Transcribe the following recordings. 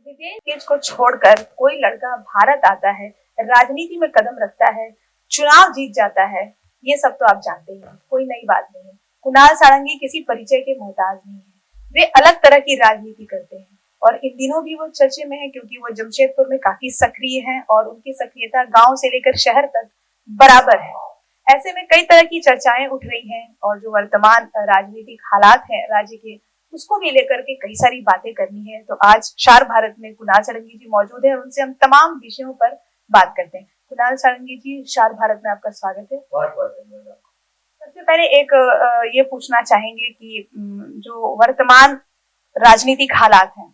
विदेश देश को छोड़कर कोई लड़का भारत आता है, राजनीति में कदम रखता है, चुनाव जीत जाता है, ये सब तो आप जानते ही हैं, कोई नई बात नहीं है। कुणाल सारंगी किसी परिचय के मोहताज नहीं है। वे अलग तरह की राजनीति करते हैं और इन दिनों भी वो चर्चे में है क्योंकि वो जमशेदपुर में काफी सक्रिय हैं और उनकी सक्रियता गांव से लेकर शहर तक बराबर है। ऐसे में कई तरह की चर्चाएं उठ रही हैं और जो वर्तमान राजनीतिक हालात हैं राज्य के, उसको भी लेकर के कई सारी बातें करनी है। तो आज शार भारत में कुणाल सारंगी जी मौजूद है और उनसे हम तमाम विषयों पर बात करते हैं। कुणाल सारंगी जी, शार भारत में आपका स्वागत है। बहुत बहुत धन्यवाद। सबसे पहले एक ये पूछना चाहेंगे कि जो वर्तमान राजनीतिक हालात हैं,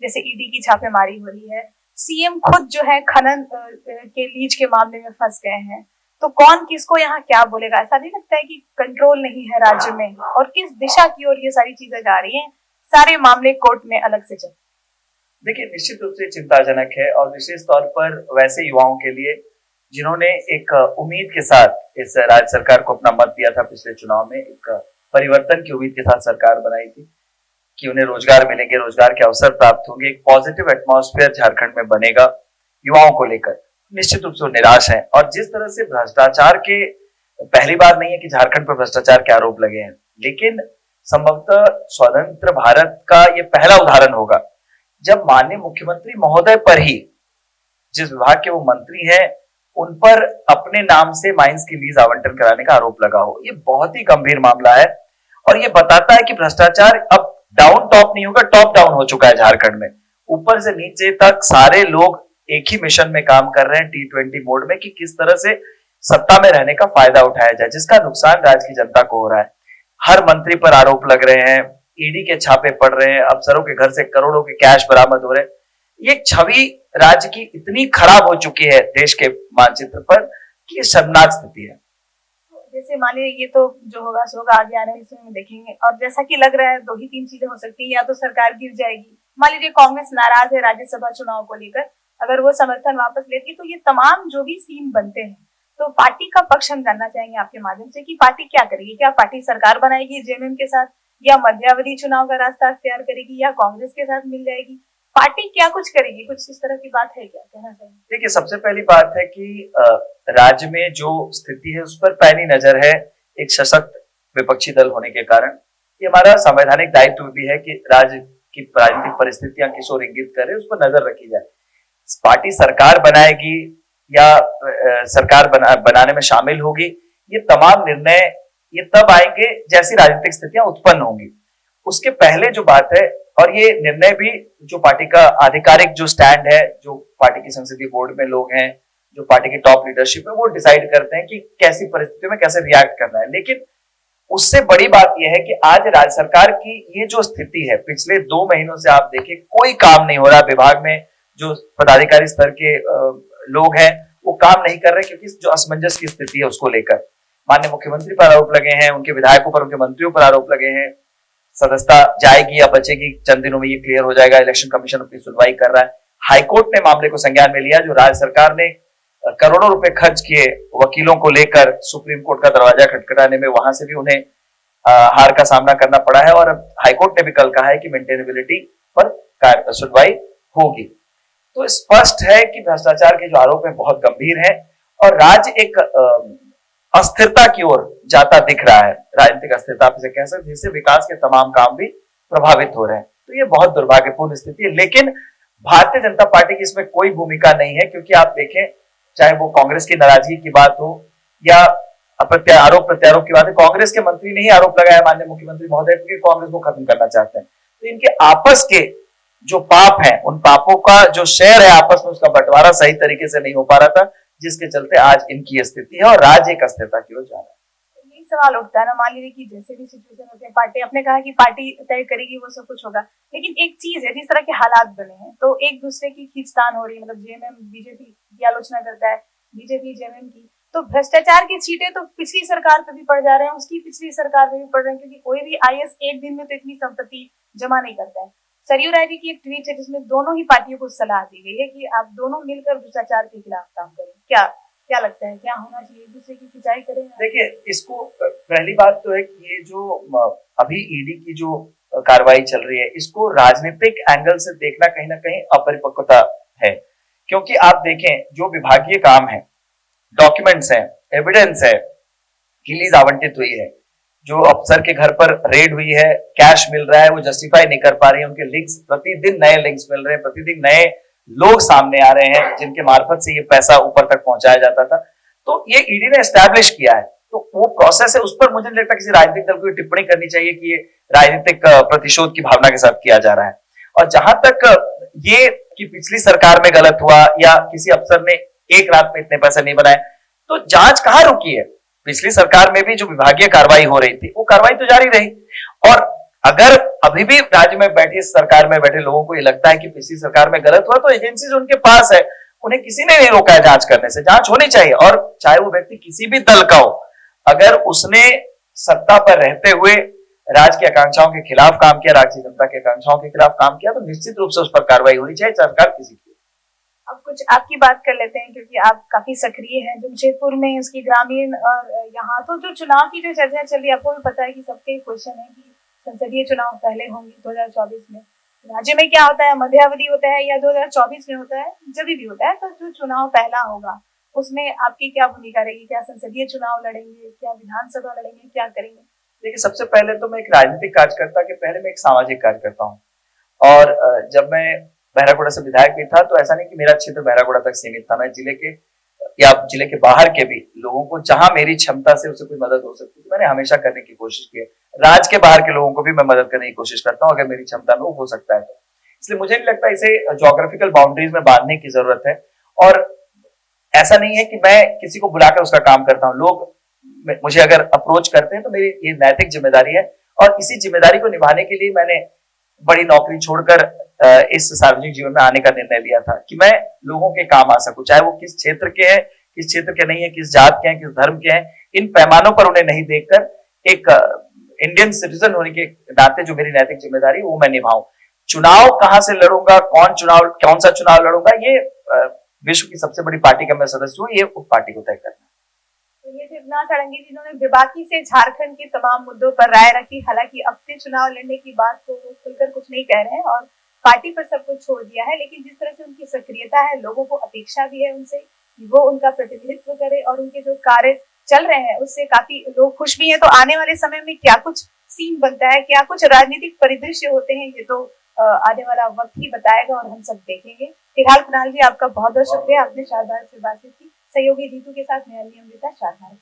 जैसे ईडी की छापेमारी हो रही है, सीएम खुद जो है खनन के लीज के मामले में फंस गए हैं, तो कौन किसको यहाँ क्या बोलेगा? ऐसा नहीं लगता है कि कंट्रोल नहीं है राज्य में और किस दिशा की ओर ये सारी चीजें जा रही हैं? सारे मामले कोर्ट में अलग से चल। देखिए, निश्चित रूप से चिंताजनक है और विशेष तौर पर वैसे युवाओं के लिए जिन्होंने एक उम्मीद के साथ इस राज्य सरकार को अपना मत दिया था। पिछले चुनाव में एक परिवर्तन की उम्मीद के साथ सरकार बनाई थी कि उन्हें रोजगार मिलेंगे, रोजगार के अवसर प्राप्त होंगे, एक पॉजिटिव एटमॉस्फेयर झारखंड में बनेगा युवाओं को लेकर। निश्चित रूप से वो निराश है और जिस तरह से भ्रष्टाचार के, पहली बार नहीं है कि झारखंड पर भ्रष्टाचार के आरोप लगे हैं, लेकिन संभवतः स्वतंत्र भारत का ये पहला उदाहरण होगा जब माननीय मुख्यमंत्री महोदय पर ही, जिस विभाग के वो मंत्री हैं, उन पर अपने नाम से माइंस की लीज आवंटन कराने का आरोप लगा हो। ये बहुत ही गंभीर मामला है और ये बताता है कि भ्रष्टाचार अब डाउन टॉप नहीं होगा, टॉप डाउन हो चुका है झारखंड में। ऊपर से नीचे तक सारे लोग एक ही मिशन में काम कर रहे हैं, T20 मोड में, कि किस तरह से सत्ता में रहने का फायदा उठाया जाए, जिसका नुकसान राज्य की जनता को हो रहा है। हर मंत्री पर आरोप लग रहे हैं, ईडी के छापे पड़ रहे हैं, अफसरों के घर से करोड़ों के कैश बरामद हो रहे हैं। ये छवि राज्य की इतनी खराब हो चुकी है देश के मानचित्र पर कि ये शर्मनाक स्थिति है। जैसे मान लीजिए ये तो जो होगा सो होगा, आगे आने वाले समय में देखेंगे। और जैसा कि लग रहा है दो ही तीन चीजें हो सकती है, या तो सरकार गिर जाएगी, मान लीजिए कांग्रेस नाराज है राज्यसभा चुनाव को लेकर, अगर वो समर्थन वापस लेती है तो ये तमाम जो भी सीन बनते हैं, तो पार्टी का पक्ष हम जानना चाहेंगे आपके माध्यम से कि पार्टी क्या करेगी? क्या पार्टी सरकार बनाएगी जेएमएम के साथ, या मध्यावधि चुनाव का रास्ता अख्तियार करेगी, या कांग्रेस के साथ मिल जाएगी? पार्टी क्या कुछ करेगी? कुछ इस तरह की बात है क्या, कहना चाहिए? देखिए, सबसे पहली बात है कि राज्य में जो स्थिति है उस पर पैनी नजर है एक सशक्त विपक्षी दल होने के कारण। ये हमारा संवैधानिक दायित्व भी है कि राज्य की राजनीतिक परिस्थितियां किस ओर इंगित करे, उस पर नजर रखी जाए। पार्टी सरकार बनाएगी या सरकार बनाने में शामिल होगी, ये तमाम निर्णय ये तब आएंगे जैसी राजनीतिक स्थितियां उत्पन्न होंगी। उसके पहले जो बात है, और ये निर्णय भी जो पार्टी का आधिकारिक जो स्टैंड है, जो पार्टी की संसदीय बोर्ड में लोग हैं, जो पार्टी की टॉप लीडरशिप है, वो डिसाइड करते हैं कि कैसी परिस्थितियों में कैसे रिएक्ट करना है। लेकिन उससे बड़ी बात यह है कि आज राज्य सरकार की ये जो स्थिति है, पिछले 2 महीनों से आप देखिए कोई काम नहीं हो रहा। विभाग में जो पदाधिकारी स्तर के लोग हैं वो काम नहीं कर रहे क्योंकि जो असमंजस की स्थिति है उसको लेकर माननीय मुख्यमंत्री पर आरोप लगे हैं, उनके विधायकों पर, उनके मंत्रियों पर आरोप लगे हैं। सदस्यता जाएगी या बचेगी, चंद दिनों में ये क्लियर हो जाएगा। इलेक्शन कमीशन अपनी सुनवाई कर रहा है। हाईकोर्ट ने मामले को संज्ञान में लिया। जो राज्य सरकार ने करोड़ों रुपए खर्च किए वकीलों को लेकर सुप्रीम कोर्ट का दरवाजा खटखटाने में, वहां से भी उन्हें हार का सामना करना पड़ा है और हाईकोर्ट ने भी कल कहा है कि मेंटेनेबिलिटी पर सुनवाई होगी। तो स्पष्ट है कि भ्रष्टाचार के जो आरोप है बहुत गंभीर है और राज्य एक अस्थिरता की ओर जाता दिख रहा है। राजनीतिक अस्थिरता आप इसे कह सकते, जिससे विकास के तमाम काम भी प्रभावित हो रहे हैं। तो ये बहुत दुर्भाग्यपूर्ण स्थिति है, लेकिन भारतीय जनता पार्टी की इसमें कोई भूमिका नहीं है क्योंकि आप देखें, चाहे वो कांग्रेस की नाराजगी की बात हो या आरोप प्रत्यारोप की बात है, कांग्रेस के मंत्री ने ही आरोप लगाया माननीय मुख्यमंत्री महोदय क्योंकि कांग्रेस को खत्म करना चाहते हैं। तो इनके आपस के जो पाप है, उन पापों का जो शेयर है आपस में, उसका बंटवारा सही तरीके से नहीं हो पा रहा था, जिसके चलते आज इनकी स्थिति है और राज्य एक अस्थिरता की ओर जा रहा है। यही सवाल उठता है ना, मान लीजिए कि जैसे भी सिचुएशन होते हैं, पार्टी आपने कहा कि पार्टी तय करेगी वो सब कुछ होगा, लेकिन एक चीज है, जिस तरह के हालात बने हैं तो एक दूसरे की खींचतान हो रही है। मतलब जेएमएम बीजेपी की आलोचना करता है, बीजेपी जेएमएम की, तो भ्रष्टाचार की छींटे तो पिछली सरकार पे भी पड़ जा रहे हैं, उसकी पिछली सरकार पे भी पड़ रहे हैं, क्योंकि कोई भी आईएएस एक दिन में तो इतनी संपत्ति जमा नहीं करता है। सरयू राय जी की एक ट्वीट है जिसमें दोनों ही पार्टियों को सलाह दी गई है कि आप दोनों मिलकर भ्रष्टाचार के खिलाफ काम करें। क्या लगता है, क्या होना चाहिए? एक दूसरे की खिंचाई करें? देखिए, इसको पहली बात तो है कि ये जो अभी ईडी की जो कार्रवाई चल रही है, इसको राजनीतिक एंगल से देखना कहीं ना कहीं अपरिपक्वता है। क्योंकि आप देखें, जो विभागीय काम है, डॉक्यूमेंट्स हैं, एविडेंस है, रिलीज आवंटित हुई है, जो अफसर के घर पर रेड हुई है, कैश मिल रहा है, वो जस्टिफाई नहीं कर पा रही है, उनके लिंक्स, प्रतिदिन नए लिंक्स मिल रहे हैं, प्रतिदिन नए लोग सामने आ रहे हैं जिनके मार्फत से ये पैसा ऊपर तक पहुंचाया जाता था। तो ये ईडी ने एस्टैब्लिश किया है, तो वो प्रोसेस है, उस पर मुझे नहीं लगता किसी राजनीतिक दल को टिप्पणी करनी चाहिए कि ये राजनीतिक प्रतिशोध की भावना के साथ किया जा रहा है। और जहां तक ये कि पिछली सरकार में गलत हुआ या किसी अफसर ने एक रात में इतने पैसे नहीं बनाए, तो जांच कहां रुकी है? पिछली सरकार में भी जो विभागीय कार्रवाई हो रही थी, वो कार्रवाई तो जारी रही। और अगर अभी भी राज्य में बैठी सरकार में बैठे लोगों को ये लगता है कि पिछली सरकार में गलत हुआ, तो एजेंसीज उनके पास है, उन्हें किसी ने नहीं रोका है जांच करने से। जांच होनी चाहिए, और चाहे वो व्यक्ति किसी भी दल का हो, अगर उसने सत्ता पर रहते हुए राज्य की आकांक्षाओं के खिलाफ काम किया, राज्य की जनता की आकांक्षाओं के खिलाफ काम किया, तो निश्चित रूप से उस पर कार्रवाई होनी चाहिए, सरकार किसी की। अब कुछ आपकी बात कर लेते हैं, क्योंकि आप काफी सक्रिय हैं जमशेदपुर में, उसकी ग्रामीण और यहाँ तो जो चुनाव की जो चर्चा चल रही है, आपको भी पता है कि सबके क्वेश्चन है कि संसदीय चुनाव पहले होंगे 2024 में, राज्य में क्या होता है, मध्यावधि होता है या 2024 में होता है, जब भी होता है, तो जो चुनाव पहला होगा उसमें आपकी क्या भूमिका रहेगी? क्या संसदीय चुनाव लड़ेंगे, क्या विधानसभा लड़ेंगे, क्या करेंगे? देखिए, सबसे पहले तो मैं एक राजनीतिक कार्यकर्ता के पहले मैं एक सामाजिक कार्यकर्ता हूँ। और जब मैं बहरागोड़ा से विधायक भी था, तो ऐसा नहीं कि मेरा क्षेत्र बहरागोड़ा तक सीमित था, मैं जिले के या जिले के बाहर के भी लोगों को, जहां मेरी क्षमता से उसे कोई मदद हो सकती थी, मैंने हमेशा करने की कोशिश की है। राज्य के बाहर के लोगों को भी मैं मदद करने की कोशिश करता हूँ, अगर मेरी क्षमता में हो सकता है तो। इसलिए मुझे नहीं लगता इसे ज्योग्राफिकल बाउंड्रीज में बांधने की जरूरत है। और ऐसा नहीं है कि मैं किसी को बुलाकर उसका काम करता हूँ, लोग मुझे अगर अप्रोच करते हैं तो मेरी ये नैतिक जिम्मेदारी है, और इसी जिम्मेदारी को निभाने के लिए मैंने बड़ी नौकरी छोड़कर इस सार्वजनिक जीवन में आने का निर्णय लिया था कि मैं लोगों के काम आ सकूं, चाहे वो किस क्षेत्र के हैं, किस क्षेत्र के नहीं है, किस जात के हैं, किस धर्म के हैं, इन पैमानों पर उन्हें नहीं देखकर एक इंडियन सिटीजन होने के नाते जो मेरी नैतिक जिम्मेदारी वो मैं निभाऊं। चुनाव कहां से लड़ूंगा, कौन सा चुनाव लड़ूंगा, ये विश्व की सबसे बड़ी पार्टी का मैं सदस्य हूँ, ये उस पार्टी को तय करना। तो ये शिवनाथ सारंगी जिन्होंने बेबाकी से झारखंड के तमाम मुद्दों पर राय रखी, हालांकि अपने चुनाव लड़ने की बात को वो खुलकर कुछ नहीं कह रहे हैं और पार्टी पर सब कुछ छोड़ दिया है, लेकिन जिस तरह से उनकी सक्रियता है, लोगों को अपेक्षा भी है उनसे कि वो उनका प्रतिनिधित्व करे, और उनके जो कार्य चल रहे हैं उससे काफी लोग खुश भी हैं। तो आने वाले समय में क्या कुछ सीन बनता है, क्या कुछ राजनीतिक परिदृश्य होते हैं, ये तो आने वाला वक्त ही बताएगा और हम सब देखेंगे। फिलहाल कुणाल जी, आपका बहुत बहुत शुक्रिया, आपने शारदा से बातचीत की। सहयोगी जीतू के साथ मैं अमृता, शारदा।